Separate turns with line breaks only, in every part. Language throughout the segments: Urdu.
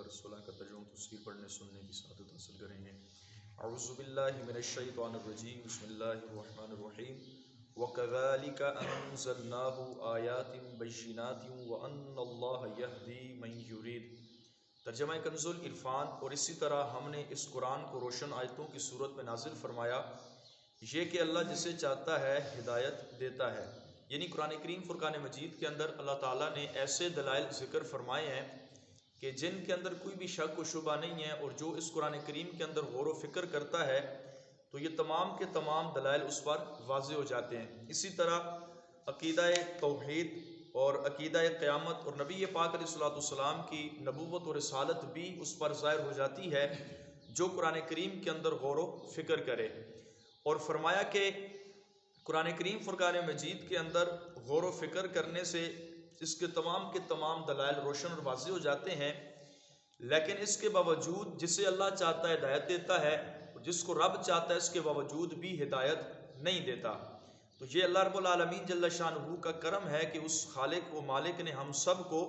پر صلح کا ترجمہ تفسیر پڑھنے سننے کی سعادت حاصل کریں گے۔ اعوذ باللہ من الشیطان الرجیم، بسم اللہ الرحمن الرحیم۔ وَكَذَلِكَ أَنزَلْنَاهُ آيَاتٍ بَيِّنَاتٍ وَأَنَّ اللَّهَ يَهْدِي مَن يُرِيدُ۔ ترجمہ کنز العرفان۔ اور اسی طرح ہم نے اس قرآن کو روشن آیتوں کی صورت میں نازل فرمایا، یہ کہ اللہ جسے چاہتا ہے ہدایت دیتا ہے۔ یعنی قرآن کریم فرقان مجید کے اندر اللہ تعالیٰ نے ایسے دلائل ذکر فرمائے ہیں کہ جن کے اندر کوئی بھی شک و شبہ نہیں ہے، اور جو اس قرآن کریم کے اندر غور و فکر کرتا ہے تو یہ تمام کے تمام دلائل اس پر واضح ہو جاتے ہیں۔ اسی طرح عقیدہ توحید اور عقیدہ قیامت اور نبی پاک علیہ السلام کی نبوت اور رسالت بھی اس پر ظاہر ہو جاتی ہے جو قرآن کریم کے اندر غور و فکر کرے۔ اور فرمایا کہ قرآن کریم فرقان مجید کے اندر غور و فکر کرنے سے اس کے تمام دلائل روشن اور واضح ہو جاتے ہیں، لیکن اس کے باوجود جسے اللہ چاہتا ہے ہدایت دیتا ہے، جس کو رب چاہتا ہے اس کے باوجود بھی ہدایت نہیں دیتا۔ تو یہ اللہ رب العالمین جل شانہ کا کرم ہے کہ اس خالق و مالک نے ہم سب کو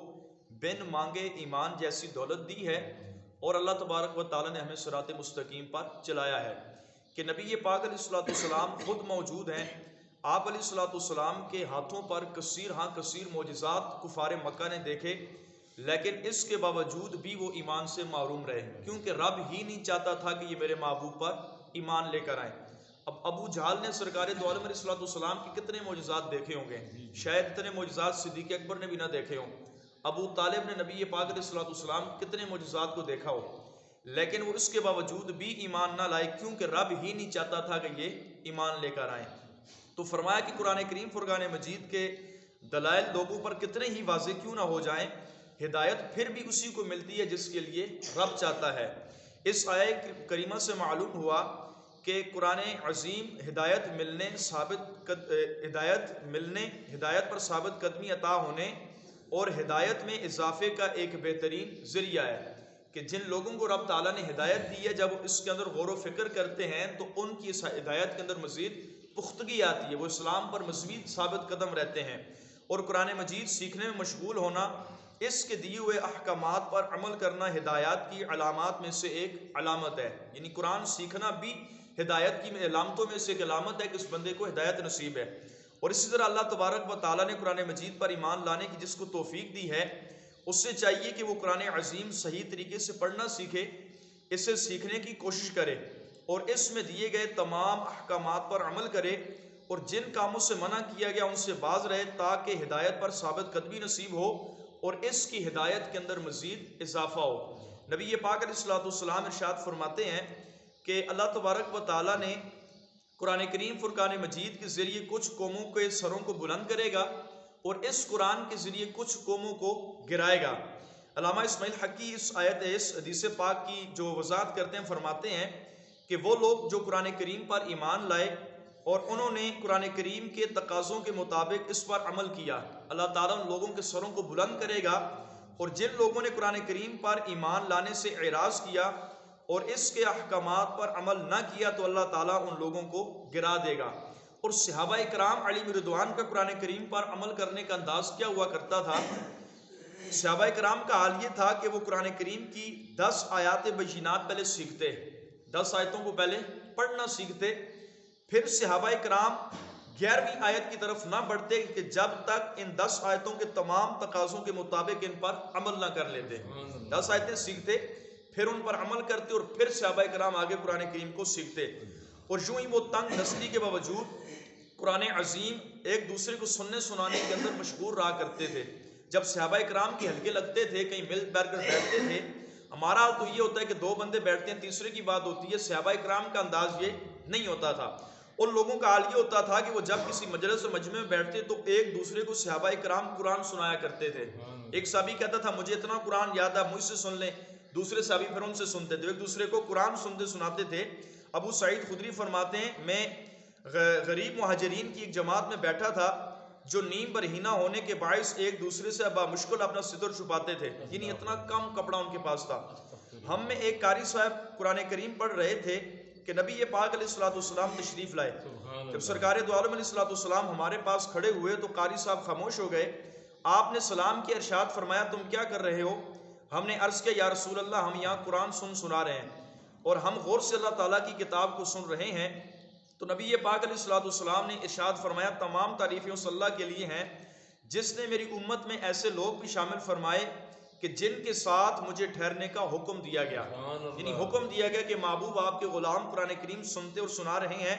بن مانگے ایمان جیسی دولت دی ہے، اور اللہ تبارک و تعالی نے ہمیں صراط مستقیم پر چلایا ہے کہ نبی پاک علیہ السلام خود موجود ہیں۔ آپ علیہ السلام کے ہاتھوں پر کثیر معجزات کفار مکہ نے دیکھے، لیکن اس کے باوجود بھی وہ ایمان سے محروم رہے، کیونکہ رب ہی نہیں چاہتا تھا کہ یہ میرے محبوب پر ایمان لے کر آئیں۔ اب ابو جہل نے سرکار دو عالم علیہ السلام کے کتنے معجزات دیکھے ہوں گے، شاید اتنے معجزات صدیق اکبر نے بھی نہ دیکھے ہوں۔ ابو طالب نے نبی پاک علیہ السلام کتنے معجزات کو دیکھا ہو، لیکن وہ اس کے باوجود بھی ایمان نہ لائے، کیونکہ رب ہی نہیں چاہتا تھا کہ یہ ایمان لے کر آئیں۔ تو فرمایا کہ قرآن کریم فرقان مجید کے دلائل لوگوں پر کتنے ہی واضح کیوں نہ ہو جائیں، ہدایت پھر بھی اسی کو ملتی ہے جس کے لیے رب چاہتا ہے۔ اس آیت کریمہ سے معلوم ہوا کہ قرآن عظیم ہدایت پر ثابت قدمی عطا ہونے اور ہدایت میں اضافے کا ایک بہترین ذریعہ ہے کہ جن لوگوں کو رب تعالیٰ نے ہدایت دی ہے، جب اس کے اندر غور و فکر کرتے ہیں تو ان کی اس ہدایت کے اندر مزید پختگی آتی ہے، وہ اسلام پر مزید ثابت قدم رہتے ہیں۔ اور قرآن مجید سیکھنے میں مشغول ہونا، اس کے دیے ہوئے احکامات پر عمل کرنا ہدایات کی علامات میں سے ایک علامت ہے۔ یعنی قرآن سیکھنا بھی ہدایت کی علامتوں میں سے ایک علامت ہے کہ اس بندے کو ہدایت نصیب ہے۔ اور اسی طرح اللہ تبارک و تعالیٰ نے قرآن مجید پر ایمان لانے کی جس کو توفیق دی ہے، اس سے چاہیے کہ وہ قرآن عظیم صحیح طریقے سے پڑھنا سیکھے، اسے سیکھنے کی کوشش کرے اور اس میں دیے گئے تمام احکامات پر عمل کرے، اور جن کاموں سے منع کیا گیا ان سے باز رہے، تاکہ ہدایت پر ثابت قدمی نصیب ہو اور اس کی ہدایت کے اندر مزید اضافہ ہو۔ نبی پاک علیہ السلام ارشاد فرماتے ہیں کہ اللہ تبارک و تعالیٰ نے قرآن کریم فرقان مجید کے ذریعے کچھ قوموں کے سروں کو بلند کرے گا اور اس قرآن کے ذریعے کچھ قوموں کو گرائے گا۔ علامہ اسماعیل حقی اس حدیث پاک کی جو وضاحت کرتے ہیں، فرماتے ہیں کہ وہ لوگ جو قرآن کریم پر ایمان لائے اور انہوں نے قرآن کریم کے تقاضوں کے مطابق اس پر عمل کیا، اللہ تعالیٰ ان لوگوں کے سروں کو بلند کرے گا، اور جن لوگوں نے قرآن کریم پر ایمان لانے سے اعراض کیا اور اس کے احکامات پر عمل نہ کیا تو اللہ تعالیٰ ان لوگوں کو گرا دے گا۔ اور صحابہ کرام علیہم رضوان کا قرآن کریم پر عمل کرنے کا انداز کیا ہوا کرتا تھا؟ صحابہ کرام کا حال یہ تھا کہ وہ قرآن کریم کی 10 آیات بینات پہلے سیکھتے، 10 آیتوں کو پہلے پڑھنا سیکھتے، پھر صحابہ کرام 11ویں آیت کی طرف نہ بڑھتے کہ جب تک ان 10 آیتوں کے تمام تقاضوں کے مطابق ان پر عمل نہ کر لیتے۔ 10 آیتیں سیکھتے، پھر ان پر عمل کرتے، اور پھر صحابہ کرام آگے قرآن کریم کو سیکھتے۔ اور یوں ہی وہ تنگ دستی کے باوجود قرآن عظیم ایک دوسرے کو سننے سنانے کے اندر مشغول رہا کرتے تھے۔ جب صحابہ کرام کے حلقے لگتے تھے، کہیں مل بیٹھ کر بیٹھتے تھے، ہمارا حال تو یہ ہوتا ہے کہ 2 بندے بیٹھتے ہیں، تیسرے کی بات ہوتی ہے، صحابہ کرام کا انداز یہ نہیں ہوتا تھا۔ ان لوگوں کا حال یہ ہوتا تھا کہ وہ جب کسی مجلس و مجمع میں بیٹھتے تو ایک دوسرے کو صحابہ کرام قرآن سنایا کرتے تھے۔ ایک صحابی کہتا تھا مجھے اتنا قرآن یاد ہے، مجھ سے سن لیں، دوسرے صحابی پھر ان سے سنتے تھے، ایک دوسرے کو قرآن سنتے سناتے تھے۔ ابو سعید خدری فرماتے ہیں میں غریب مہاجرین کی ایک جماعت میں بیٹھا تھا جو نیم برہنہ ہونے کے باعث ایک دوسرے سے بامشکل اپنا ستر چھپاتے تھے، یعنی اتنا کم کپڑا ان کے پاس تھا۔ ہم میں ایک قاری صاحب قرآن کریم پڑھ رہے تھے کہ نبی پاک علیہ السلام تشریف لائے۔ جب سرکار دو عالم علیہ السلام ہمارے پاس کھڑے ہوئے تو قاری صاحب خاموش ہو گئے۔ آپ نے سلام کی ارشاد فرمایا تم کیا کر رہے ہو؟ ہم نے عرض کیا یا رسول اللہ ہم یہاں قرآن سنا رہے ہیں اور ہم غور سے اللہ تعالیٰ کی کتاب کو سن رہے ہیں. تو نبی پاک علیہ الصلوۃ والسلام نے ارشاد فرمایا تمام تعریفیں اس اللہ کے لیے ہیں جس نے میری امت میں ایسے لوگ بھی شامل فرمائے کہ جن کے ساتھ مجھے ٹھہرنے کا حکم دیا گیا. یعنی حکم دیا گیا کہ محبوب آپ کے غلام قرآن کریم سنتے اور سنا رہے ہیں،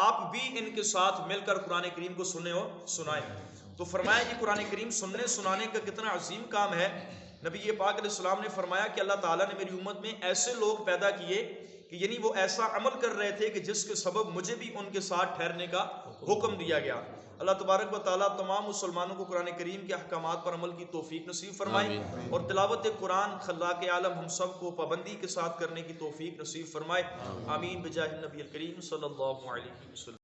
آپ بھی ان کے ساتھ مل کر قرآن کریم کو سنیں اور سنائیں. تو فرمایا یہ قرآن کریم سننے سنانے کا کتنا عظیم کام ہے. نبی پاک علیہ السلام نے فرمایا کہ اللہ تعالیٰ نے میری امت میں ایسے لوگ پیدا کیے کہ یعنی وہ ایسا عمل کر رہے تھے کہ جس کے سبب مجھے بھی ان کے ساتھ ٹھہرنے کا حکم دیا گیا. اللہ تبارک و تعالیٰ تمام مسلمانوں کو قرآن کریم کے احکامات پر عمل کی توفیق نصیب فرمائے اور تلاوت قرآن خلاق عالم ہم سب کو پابندی کے ساتھ کرنے کی توفیق نصیب فرمائے. آمین بجاہ النبی الکریم صلی اللہ علیہ وسلم.